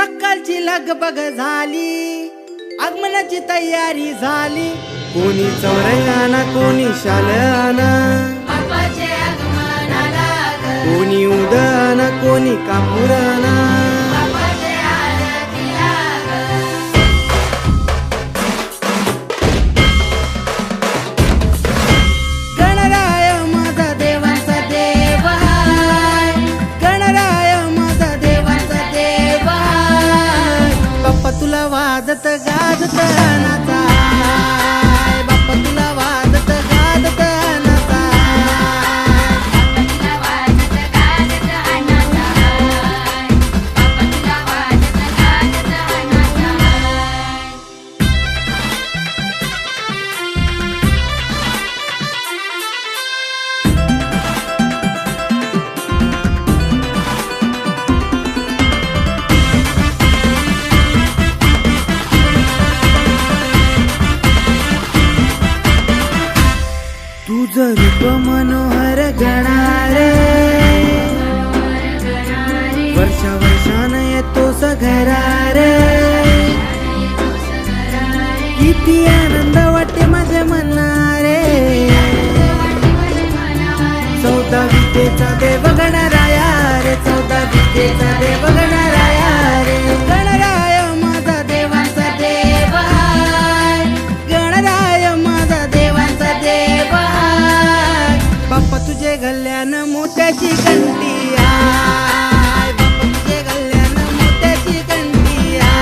सकाळची लगबग झाली, आगमनाची तयारी झाली. कोणी चौरंगाना, कोणी शालना, कोणी उदना, कोणी कापुराना. गणराय माझा देवांचा देव हाय, गणराय माझा देवांचा देव हाय. बाप्पा तुला वाजत गाजत अनाचा हाय, बाप्पा तुला वाजत गाजत अनाचा तुझं रूप मनोहर गणार, वर्षा वर्षान येतोस घरार. किती आनंद वाटते माझे मनारे, 14 विद्येचा देव गणराया रे, 14 विद्येचा देव गणराया रे. गणराय माझा देवांचा देव हाय, गणराय माझा देवांचा देव हाय. बाप्पा तुझे गल्यान मोठ्याची घंटी हाय, बाप्पा तुझे गल्यान मोठ्याची घंटी हाय.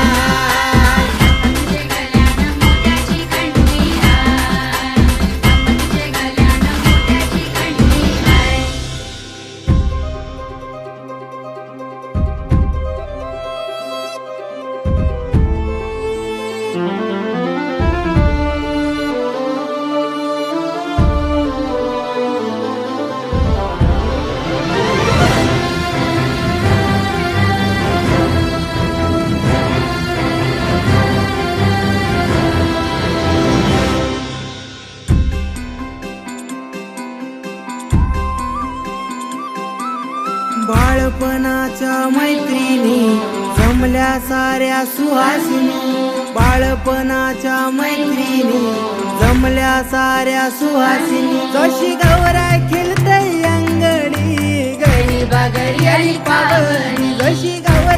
बाळपणाच्या मैत्रिणी जमल्या साऱ्या सुहासिनी, बाळपणाच्या मैत्रिणी जमल्या साऱ्या सुहासिनी. जशी गौराय खेळते अंगणी, गरीबा घरी आली पावनी, जशी गौराय